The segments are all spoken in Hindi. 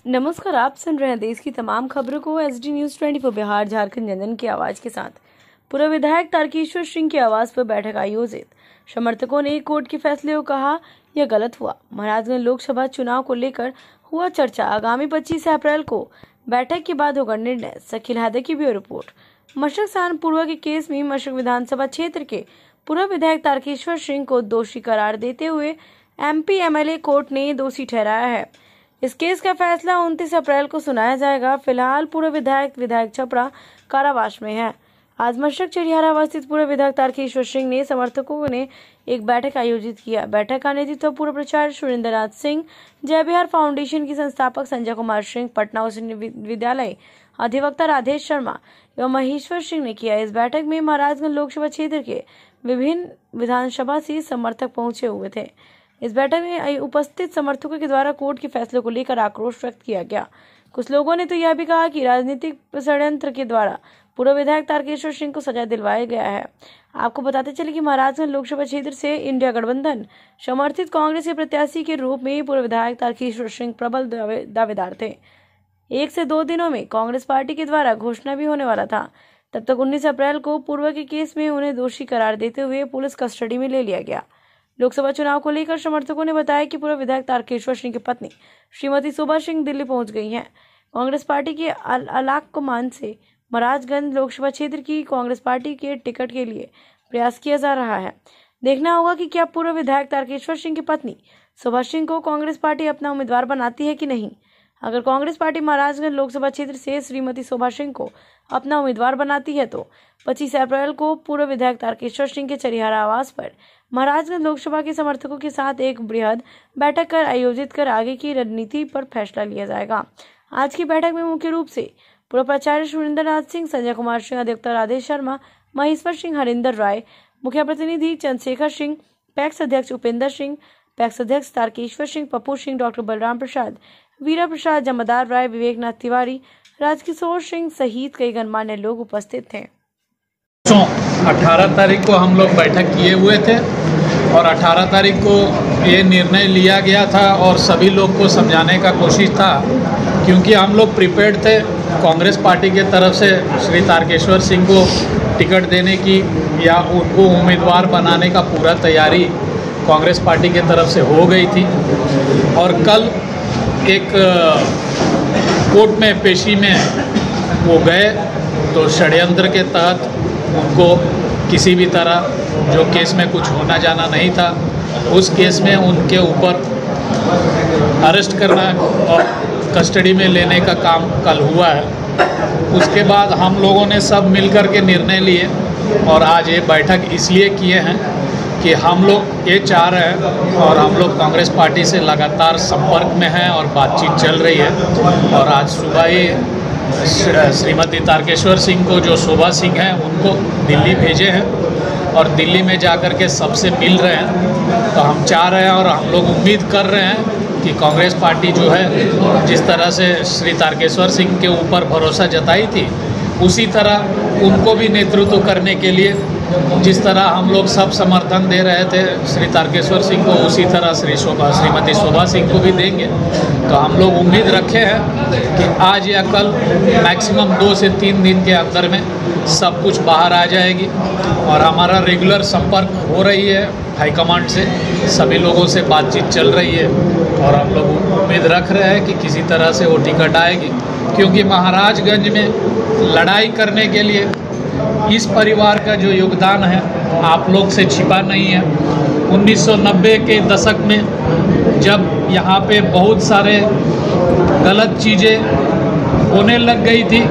नमस्कार, आप सुन रहे हैं देश की तमाम खबरों को SD न्यूज़ 24 बिहार झारखंड जनजन की आवाज के साथ। पूर्व विधायक तारकेश्वर सिंह की आवाज पर बैठक आयोजित। समर्थकों ने कोर्ट के फैसले को कहा यह गलत हुआ। महाराजगंज लोकसभा चुनाव को लेकर हुआ चर्चा। आगामी 25 अप्रैल को बैठक के बाद होगा निर्णय। शकील हैदर की ब्यूरो रिपोर्ट। मशरक सहारनपुर के केस में मशरक विधानसभा क्षेत्र के पूर्व विधायक तारकेश्वर सिंह को दोषी करार देते हुए MP MLA कोर्ट ने दोषी ठहराया है। इस केस का फैसला 29 अप्रैल को सुनाया जाएगा। फिलहाल पूर्व विधायक छपरा कारावास में है। आज मशरक चरियारा स्थित पूर्व विधायक तारकेश्वर सिंह ने समर्थकों ने एक बैठक आयोजित किया। बैठक का नेतृत्व पूर्व प्राचार्य सुरेंद्र नाथ सिंह, जय बिहार फाउंडेशन की संस्थापक संजय कुमार सिंह, पटना उच्च विद्यालय अधिवक्ता राधेश शर्मा एवं महेश्वर सिंह ने किया। इस बैठक में महाराजगंज लोकसभा क्षेत्र के विभिन्न विधानसभा से समर्थक पहुंचे हुए थे। इस बैठक में उपस्थित समर्थकों के द्वारा कोर्ट के फैसले को लेकर आक्रोश व्यक्त किया गया। कुछ लोगों ने तो यह भी कहा कि राजनीतिक षड्यंत्र के द्वारा पूर्व विधायक तारकेश्वर सिंह को सजा दिलवाया गया है। आपको बताते चले कि महाराजगंज लोकसभा क्षेत्र से इंडिया गठबंधन समर्थित कांग्रेस के प्रत्याशी के रूप में पूर्व विधायक तारकेश्वर सिंह प्रबल दावेदार थे। 1 से 2 दिनों में कांग्रेस पार्टी के द्वारा घोषणा भी होने वाला था। तब तक 19 अप्रैल को पूर्व के केस में उन्हें दोषी करार देते हुए पुलिस कस्टडी में ले लिया गया। लोकसभा चुनाव को लेकर समर्थकों ने बताया कि पूर्व विधायक तारकेश्वर सिंह की पत्नी श्रीमती शोभा सिंह दिल्ली पहुंच गई हैं। कांग्रेस पार्टी के अलाकमान से महाराजगंज लोकसभा क्षेत्र की कांग्रेस पार्टी के टिकट के लिए प्रयास किया जा रहा है। देखना होगा कि क्या पूर्व विधायक तारकेश्वर सिंह की पत्नी शोभा सिंह को कांग्रेस पार्टी अपना उम्मीदवार बनाती है कि नहीं। अगर कांग्रेस पार्टी महाराजगंज लोकसभा क्षेत्र से श्रीमती शोभा सिंह को अपना उम्मीदवार बनाती है तो 25 अप्रैल को पूर्व विधायक तारकेश्वर सिंह के चरियारा आवास पर महाराजगंज लोकसभा के समर्थकों के साथ एक बृहद बैठक आयोजित कर आगे की रणनीति पर फैसला लिया जाएगा। आज की बैठक में मुख्य रूप से पूर्व प्राचार्य सुरेंद्र नाथ सिंह, संजय कुमार सिंह, अधिवक्ता राधेश शर्मा, महेश्वर सिंह, हरिंदर राय, मुखिया प्रतिनिधि चंद्रशेखर सिंह, पैक्स अध्यक्ष उपेंद्र सिंह, पैक्स अध्यक्ष तारकेश्वर सिंह, पप्पू सिंह, डॉक्टर बलराम प्रसाद, वीरा प्रसाद, जमादार राय, विवेकनाथ तिवारी, राजकिशोर सिंह सहित कई गणमान्य लोग उपस्थित थे। 18 तारीख को हम लोग बैठक किए हुए थे और 18 तारीख को ये निर्णय लिया गया था और सभी लोग को समझाने का कोशिश था, क्योंकि हम लोग प्रिपेयर्ड थे। कांग्रेस पार्टी के तरफ से श्री तारकेश्वर सिंह को टिकट देने की या उनको उम्मीदवार बनाने का पूरा तैयारी कांग्रेस पार्टी के तरफ से हो गई थी। और कल एक कोर्ट में पेशी में वो गए तो षड्यंत्र के तहत उनको किसी भी तरह जो केस में कुछ होना जाना नहीं था, उस केस में उनके ऊपर अरेस्ट करना और कस्टडी में लेने का काम कल हुआ है। उसके बाद हम लोगों ने सब मिलकर के निर्णय लिए और आज ये बैठक इसलिए किए हैं कि हम लोग ये चाह रहे हैं और हम लोग कांग्रेस पार्टी से लगातार संपर्क में हैं और बातचीत चल रही है। और आज सुबह ही श्रीमती तारकेश्वर सिंह को जो शोभा सिंह हैं उनको दिल्ली भेजे हैं और दिल्ली में जाकर के सबसे मिल रहे हैं। तो हम चाह रहे हैं और हम लोग उम्मीद कर रहे हैं कि कांग्रेस पार्टी जो है जिस तरह से श्री तारकेश्वर सिंह के ऊपर भरोसा जताई थी, उसी तरह उनको भी नेतृत्व करने के लिए जिस तरह हम लोग सब समर्थन दे रहे थे श्री तारकेश्वर सिंह को, उसी तरह श्रीमती शोभा सिंह को भी देंगे। तो हम लोग उम्मीद रखे हैं कि आज या कल मैक्सिमम 2 से 3 दिन के अंदर में सब कुछ बाहर आ जाएगी। और हमारा रेगुलर संपर्क हो रही है हाईकमांड से, सभी लोगों से बातचीत चल रही है और हम लोग उम्मीद रख रहे हैं कि किसी तरह से वो टिकट आएगी, क्योंकि महाराजगंज में लड़ाई करने के लिए इस परिवार का जो योगदान है आप लोग से छिपा नहीं है। 1990 के दशक में जब यहाँ पे बहुत सारे गलत चीज़ें होने लग गई थी,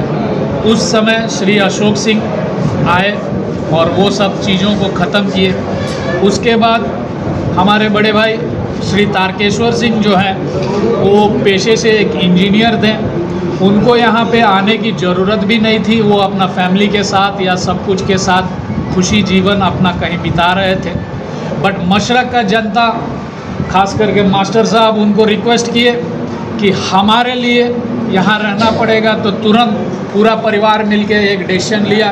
उस समय श्री अशोक सिंह आए और वो सब चीज़ों को ख़त्म किए। उसके बाद हमारे बड़े भाई श्री तारकेश्वर सिंह जो हैं वो पेशे से एक इंजीनियर थे, उनको यहाँ पे आने की ज़रूरत भी नहीं थी। वो अपना फैमिली के साथ या सब कुछ के साथ खुशी जीवन अपना कहीं बिता रहे थे। बट मशरक का जनता, खास करके मास्टर साहब, उनको रिक्वेस्ट किए कि हमारे लिए यहाँ रहना पड़ेगा। तो तुरंत पूरा परिवार मिलके एक डिसीजन लिया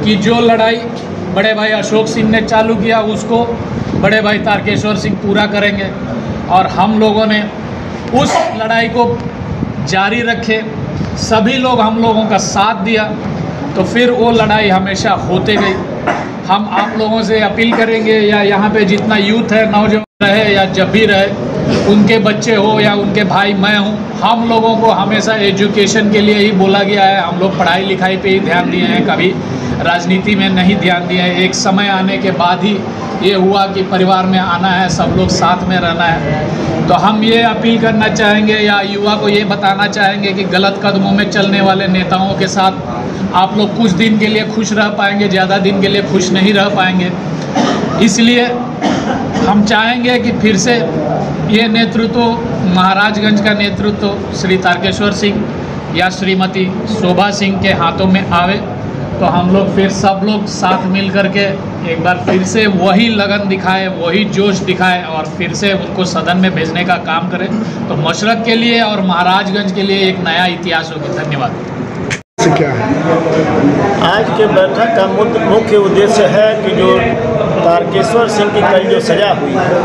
कि जो लड़ाई बड़े भाई अशोक सिंह ने चालू किया उसको बड़े भाई तारकेश्वर सिंह पूरा करेंगे। और हम लोगों ने उस लड़ाई को जारी रखे, सभी लोग हम लोगों का साथ दिया, तो फिर वो लड़ाई हमेशा होते गई। हम आप लोगों से अपील करेंगे, या यहाँ पे जितना यूथ है, नौजवान रहे या जब भी रहे, उनके बच्चे हो या उनके भाई मैं हूँ, हम लोगों को हमेशा एजुकेशन के लिए ही बोला गया है। हम लोग पढ़ाई लिखाई पे ही ध्यान दिए हैं, कभी राजनीति में नहीं ध्यान दिया है। एक समय आने के बाद ही ये हुआ कि परिवार में आना है, सब लोग साथ में रहना है। तो हम ये अपील करना चाहेंगे या युवा को ये बताना चाहेंगे कि गलत कदमों में चलने वाले नेताओं के साथ आप लोग कुछ दिन के लिए खुश रह पाएंगे, ज़्यादा दिन के लिए खुश नहीं रह पाएंगे। इसलिए हम चाहेंगे कि फिर से ये नेतृत्व, महाराजगंज का नेतृत्व श्री तारकेश्वर सिंह या श्रीमती शोभा सिंह के हाथों में आवे, तो हम लोग फिर सब लोग साथ मिल कर के एक बार फिर से वही लगन दिखाए, वही जोश दिखाए और फिर से उनको सदन में भेजने का काम करें। तो मशरक के लिए और महाराजगंज के लिए एक नया इतिहास होगी। धन्यवाद। क्या है आज के बैठक का मुख्य उद्देश्य है कि जो तारकेश्वर सिंह की कल जो सज़ा हुई है,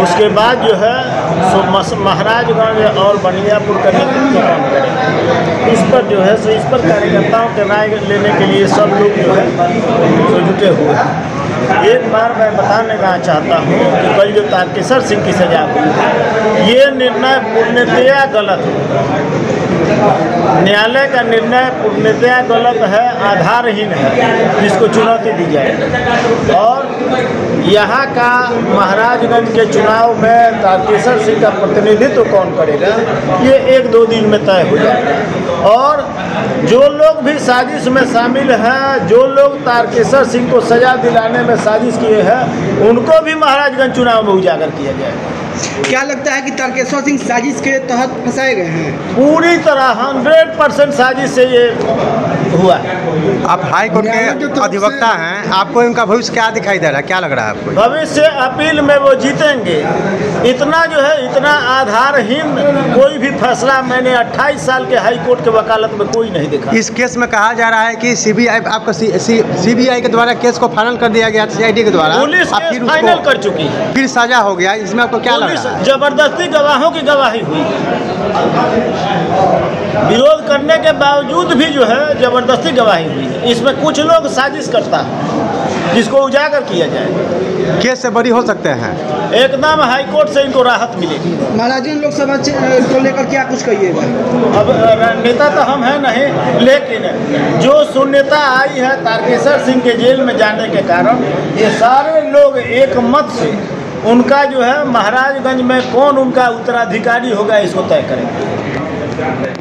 उसके बाद जो है सो महाराजगंज और बनियापुर का नेतृत्व काम करें। इस पर जो है सो इस पर कार्यकर्ताओं के राय लेने के लिए सब लोग जो है सो जुटे हुए हैं। एक बार मैं बताने का चाहता हूँ कि कल जो तारकेश्वर सिंह की सज़ा हुई है, ये निर्णय पूर्णतया गलत है। न्यायालय का निर्णय पूर्णतया गलत है, आधारहीन है, जिसको चुनौती दी जाए। और यहाँ का महाराजगंज के चुनाव में तारकेश्वर सिंह का प्रतिनिधित्व कौन करेगा, ये 1-2 दिन में तय हो जाएगा। और जो लोग भी साजिश में शामिल हैं, जो लोग तारकेश्वर सिंह को सजा दिलाने में साजिश किए हैं, उनको भी महाराजगंज चुनाव में उजागर किया जाएगा। क्या लगता है कि तारकेश्वर सिंह साजिश के तहत फंसाए गए हैं? पूरी तरह 100% साजिश से ये हुआ है। आप हाई कोर्ट के अधिवक्ता हैं, आपको इनका भविष्य क्या दिखाई दे रहा है, क्या लग रहा है आपको? भविष्य अपील में वो जीतेंगे। इतना जो है, इतना आधारहीन कोई भी फैसला मैंने 28 साल के हाई कोर्ट के वकालत में कोई नहीं देखा। इस केस में कहा जा रहा है कि सीबीआई के द्वारा केस को फाइनल कर दिया गया, सीआईडी के द्वारा पुलिस केस फाइनल कर चुकी है, फिर सजा हो गया। इसमें आपको क्या लग रहा है? जबरदस्ती गवाहों की गवाही हुई, विरोध करने के बावजूद भी जो है जबरदस्ती गवाही हुई है। इसमें कुछ लोग साजिश करता है, जिसको उजागर किया जाए। केस से बरी हो सकते हैं, एकदम हाईकोर्ट से इनको राहत मिलेगी। महाराजगंज लोकसभा को लेकर क्या कुछ कहिएगा? अब नेता तो हम हैं नहीं, लेकिन जो शून्यता आई है तारकेश्वर सिंह के जेल में जाने के कारण, ये सारे लोग एक मत से उनका जो है महाराजगंज में कौन उनका उत्तराधिकारी होगा, इसको तय करेंगे।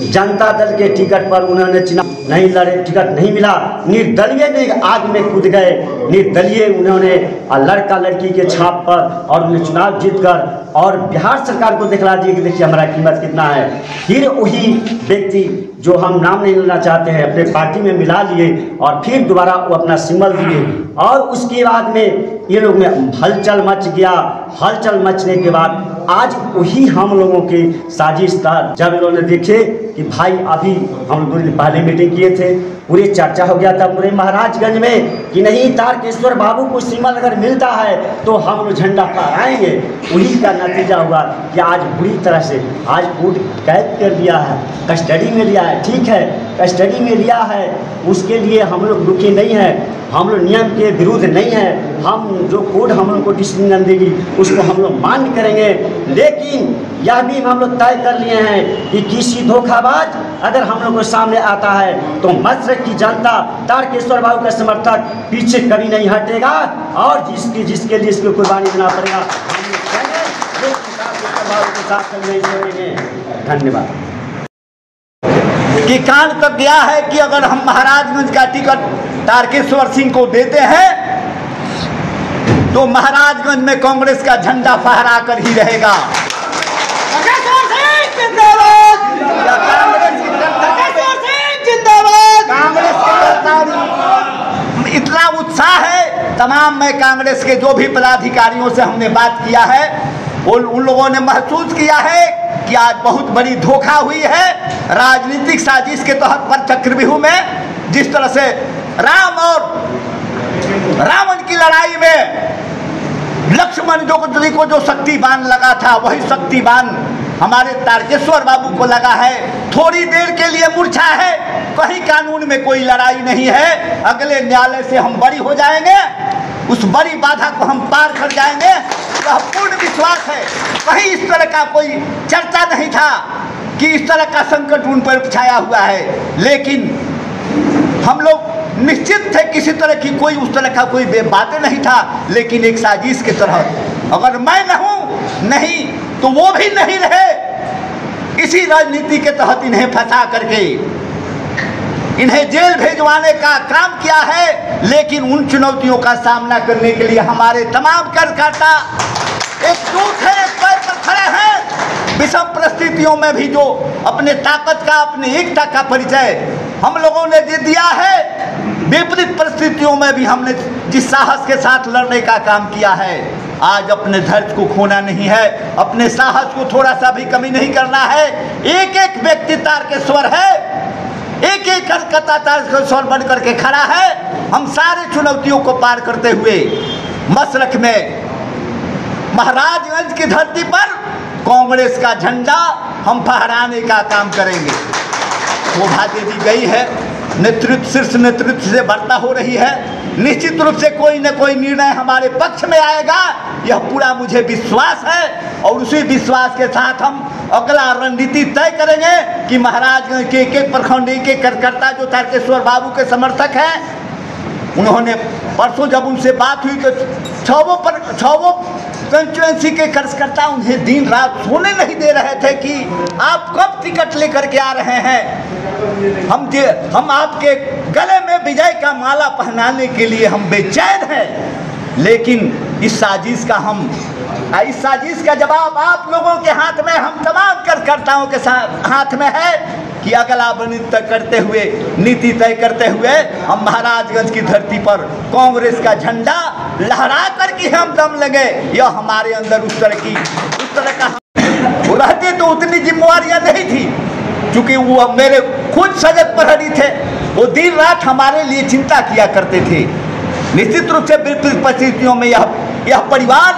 जनता दल के टिकट पर उन्होंने चुनाव नहीं लड़े, टिकट नहीं मिला, निर्दलीय में आग में कूद गए। निर्दलीय उन्होंने लड़का लड़की के छाप पर और उन्हें चुनाव जीतकर और बिहार सरकार को दिखला दिए कि देखिए हमारा कीमत कितना है। फिर वही व्यक्ति जो हम नाम नहीं लेना चाहते हैं, अपने पार्टी में मिला लिए और फिर दोबारा वो अपना सिंबल दिए और उसके बाद में ये लोग में हलचल मच गया। हलचल मचने के बाद आज वही हम लोगों के साजिश था। जब इन्होंने देखे कि भाई अभी हम लोग 2 दिन पहले मीटिंग किए थे, पूरी चर्चा हो गया था पूरे महाराजगंज में कि नहीं तारकेश्वर बाबू को सिंबल अगर मिलता है तो हम लोग झंडा फहराएंगे। उन्हीं का नतीजा हुआ कि आज बुरी तरह से आज कोर्ट कैद कर लिया है, कस्टडी में लिया है। ठीक है, कस्टडी में लिया है, उसके लिए हम लोग दुखी नहीं है, हम लोग नियम के विरुद्ध नहीं है। हम जो कोर्ट हम लोग को डिसीजन देगी उसको हम लोग मान्य करेंगे। लेकिन यह भी हम लोग तय कर लिए हैं कि किसी धोखाबाज अगर हम लोग को सामने आता है तो मशरक की जनता तारकेश्वर बाबू का समर्थक पीछे कभी नहीं हटेगा और जिसके लिए इसको कुर्बानी देना पड़ेगा हम लोग करेंगे, तारकेश्वर बाबू के साथ कभी नहीं छोड़ेंगे। धन्यवाद। कि कान तक गया है कि अगर हम महाराजगंज का टिकट तारकेश्वर सिंह को देते हैं तो महाराजगंज में कांग्रेस का झंडा फहरा कर ही रहेगा। कांग्रेस इतना उत्साह है तमाम में कांग्रेस के जो भी पदाधिकारियों से हमने बात किया है उन लोगों ने महसूस किया है कि आज बहुत बड़ी धोखा हुई है। राजनीतिक साजिश के तहत पर चक्रव्यूह में जिस तरह से राम और रावण की लड़ाई में लक्ष्मण जी को जो शक्तिबान लगा था वही शक्तिबान हमारे तारकेश्वर बाबू को लगा है। थोड़ी देर के लिए मूर्छा है, कहीं कानून में कोई लड़ाई नहीं है। अगले न्यायालय से हम बरी हो जाएंगे, उस बड़ी बाधा को हम पार कर जाएंगे, यह पूर्ण विश्वास है। कहीं इस तरह का कोई चर्चा नहीं था कि इस तरह का संकट उन पर छाया हुआ है, लेकिन हम लोग निश्चित थे किसी तरह की कोई उस तरह का कोई बातें नहीं था। लेकिन एक साजिश की तरह अगर मैं नहीं तो वो भी नहीं रहे। इसी राजनीति के तहत इन्हें फंसा करके इन्हें जेल भेजवाने का काम किया है। लेकिन उन चुनौतियों का सामना करने के लिए हमारे तमाम कार्यकर्ता एकजुट है, एक पैर पर खड़े हैं। विषम परिस्थितियों में भी जो अपने ताकत का, अपनी एकता का परिचय हम लोगों ने दे दिया है, विपरीत परिस्थितियों में भी हमने जिस साहस के साथ लड़ने का काम किया है, आज अपने धैर्य को खोना नहीं है, अपने साहस को थोड़ा सा भी कमी नहीं करना है। एक एक व्यक्ति तारकेश्वर है, एक एक कार्यकर्ता तारकेश्वर बन करके खड़ा है। हम सारे चुनौतियों को पार करते हुए मशरक में महाराजगंज की धरती पर कांग्रेस का झंडा हम फहराने का काम करेंगे। शोभा दे दी गई है, नेतृत्व शीर्ष नेतृत्व से वार्ता हो रही है। निश्चित रूप से कोई न कोई निर्णय हमारे पक्ष में आएगा, यह पूरा मुझे विश्वास है। और उसी विश्वास के साथ हम अगला रणनीति तय करेंगे कि महाराजगंज के एक प्रखंड के कार्यकर्ता जो तारकेश्वर बाबू के समर्थक हैं, उन्होंने परसों जब उनसे बात हुई तो छवों कंस्टिट्यूएंसी के कार्यकर्ता उन्हें दिन रात सोने नहीं दे रहे थे कि आप कब टिकट लेकर के आ रहे हैं। हम आपके गले में विजय का माला पहनाने के लिए हम बेचैन हैं। लेकिन इस साजिश का जवाब आप लोगों के हाथ में, हम तमाम कार्यकर्ताओं के हाथ में है कि अगला रणनीति तय करते हुए, नीति तय करते हुए हम महाराजगंज की धरती पर कांग्रेस का झंडा लहरा कर के हम दम लगे। यह हमारे अंदर उस तरह का रहते तो उतनी जिम्मेवारियां नहीं थी, क्योंकि वो मेरे खुद सजग प्रहरी थे, वो दिन रात हमारे लिए चिंता किया करते थे। निश्चित रूप से विपरीत परिस्थितियों में यह परिवार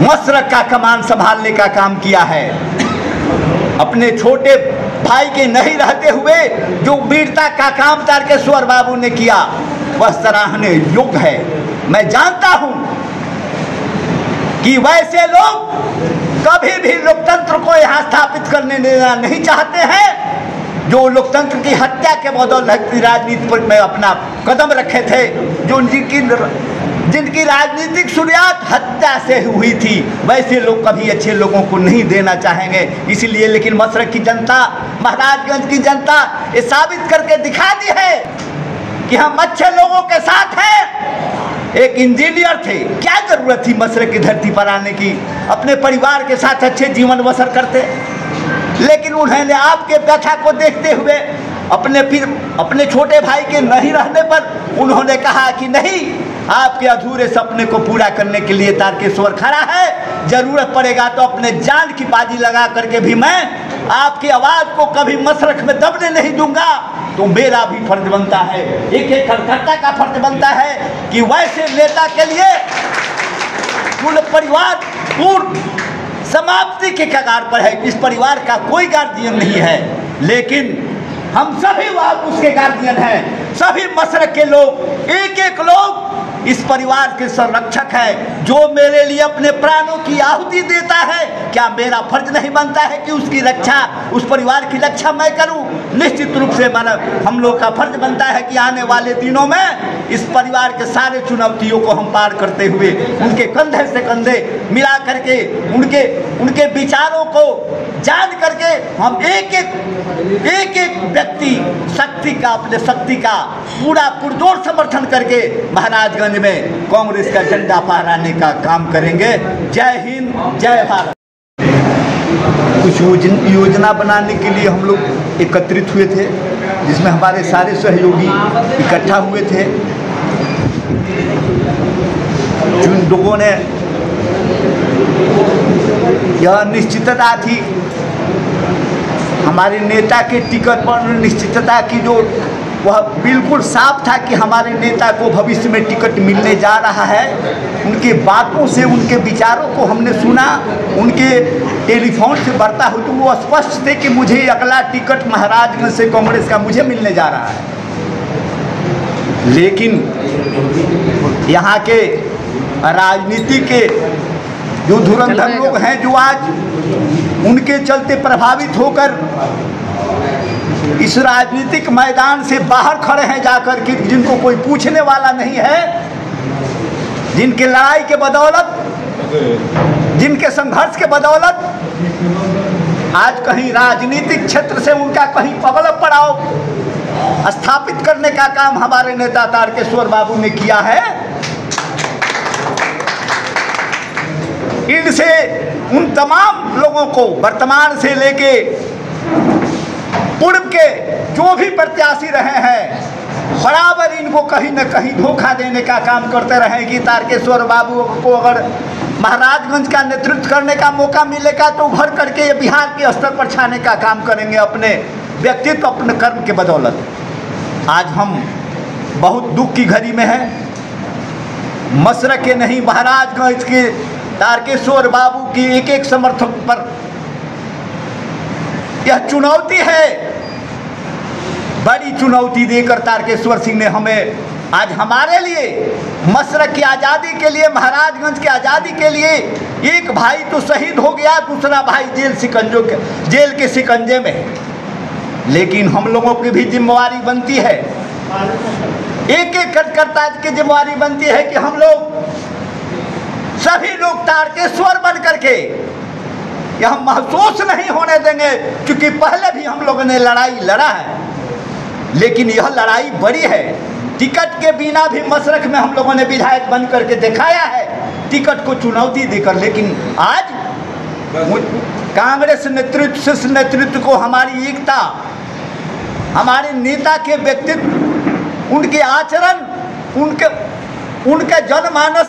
मशरक का कमान संभालने का काम किया है। अपने छोटे भाई के नहीं रहते हुए जो वीरता का काम तारकेश्वर बाबू ने किया वह सराहने योग्य है। मैं जानता हूं कि वैसे लोग कभी भी लोकतंत्र को यहाँ स्थापित करने देना नहीं चाहते हैं, जो लोकतंत्र की हत्या के बदौलत राजनीति में अपना कदम रखे थे, जो जिनकी राजनीतिक शुरुआत हत्या से हुई थी, वैसे लोग कभी अच्छे लोगों को नहीं देना चाहेंगे। इसलिए लेकिन मशरक की जनता, महाराजगंज की जनता ये साबित करके दिखा दी है कि हम अच्छे लोगों के साथ हैं। एक इंजीनियर थे, क्या जरूरत थी मशरक की धरती पर आने की, अपने परिवार के साथ अच्छे जीवन बसर करते। लेकिन उन्होंने आपके व्यथा को देखते हुए अपने छोटे भाई के नहीं रहने पर उन्होंने कहा कि नहीं, आपके अधूरे सपने को पूरा करने के लिए तारकेश्वर खड़ा है। जरूरत पड़ेगा तो अपने जान की बाजी लगा करके भी मैं आपकी आवाज़ को कभी मशरक में दबने नहीं दूंगा। तो मेरा भी फर्ज बनता है, एक एक कार्यकर्ता का फर्ज बनता है कि वैसे नेता के लिए पूर्ण परिवार पूर्ण समाप्ति के कगार पर है। इस परिवार का कोई गार्जियन नहीं है, लेकिन हम सभी उसके गार्जियन हैं। सभी मशरक के लोग, एक एक लोग इस परिवार के संरक्षक है। जो मेरे लिए अपने प्राणों की आहुति देता है, क्या मेरा फर्ज नहीं बनता है कि उसकी रक्षा, उस परिवार की रक्षा मैं करूं? निश्चित रूप से हम लोग का फर्ज बनता है कि आने वाले दिनों में इस परिवार के सारे चुनौतियों को हम पार करते हुए उनके कंधे से कंधे मिला करके उनके विचारों को जान करके हम एक एक व्यक्ति अपने शक्ति का पूरा पुरजोर समर्थन करके महाराजगंज में कांग्रेस का झंडा फहराने का काम करेंगे। जय हिंद, जय भारत। कुछ योजना बनाने के लिए हम लोग एकत्रित हुए थे, जिसमें हमारे सारे सहयोगी इकट्ठा हुए थे। जिन लोगों ने यह निश्चितता थी, हमारे नेता के टिकट पर निश्चितता की जो वह बिल्कुल साफ था कि हमारे नेता को भविष्य में टिकट मिलने जा रहा है। उनके बातों से, उनके विचारों को हमने सुना, उनके टेलीफोन से बढ़ता हो तो वो स्पष्ट थे कि मुझे अगला टिकट महाराजगंज से कांग्रेस का मुझे मिलने जा रहा है। लेकिन यहाँ के राजनीति के जो धुरंधर लोग हैं, जो आज उनके चलते प्रभावित होकर इस राजनीतिक मैदान से बाहर खड़े हैं जाकर के, जिनको कोई पूछने वाला नहीं है, जिनके लड़ाई के बदौलत, जिनके संघर्ष के बदौलत आज कहीं राजनीतिक क्षेत्र से उनका कहीं पगल पड़ाव स्थापित करने का काम हमारे नेता तारकेश्वर बाबू ने किया है। इनसे उन तमाम लोगों को, वर्तमान से लेके पूर्व के जो भी प्रत्याशी रहे हैं, बराबर इनको कहीं न कहीं धोखा देने का काम करते रहे कि तारकेश्वर बाबू को अगर महाराजगंज का नेतृत्व करने का मौका मिलेगा तो उभर करके ये बिहार के स्तर पर छाने का काम करेंगे अपने व्यक्तित्व, अपने कर्म के बदौलत। आज हम बहुत दुख की घड़ी में हैं। मशरक के नहीं, महाराजगंज के तारकेश्वर बाबू की एक एक समर्थक पर यह चुनौती है, बड़ी चुनौती देकर तारकेश्वर सिंह ने हमें आज हमारे लिए, मशरक की आज़ादी के लिए, महाराजगंज की आज़ादी के लिए, एक भाई तो शहीद हो गया, दूसरा भाई जेल के शिकंजे में है। लेकिन हम लोगों की भी जिम्मेवारी बनती है, एक एक कार्यकर्ता की जिम्मेवारी बनती है कि हम लोग सभी लोग तारकेश्वर बन करके यह महसूस नहीं होने देंगे, क्योंकि पहले भी हम लोगों ने लड़ाई लड़ा है, लेकिन यह लड़ाई बड़ी है। टिकट के बिना भी मशरक में हम लोगों ने विधायक बन करके दिखाया है, टिकट को चुनौती देकर। लेकिन आज कांग्रेस नेतृत्व, शीर्ष नेतृत्व को हमारी एकता, हमारे नेता के व्यक्तित्व, उनके आचरण, उनके जनमानस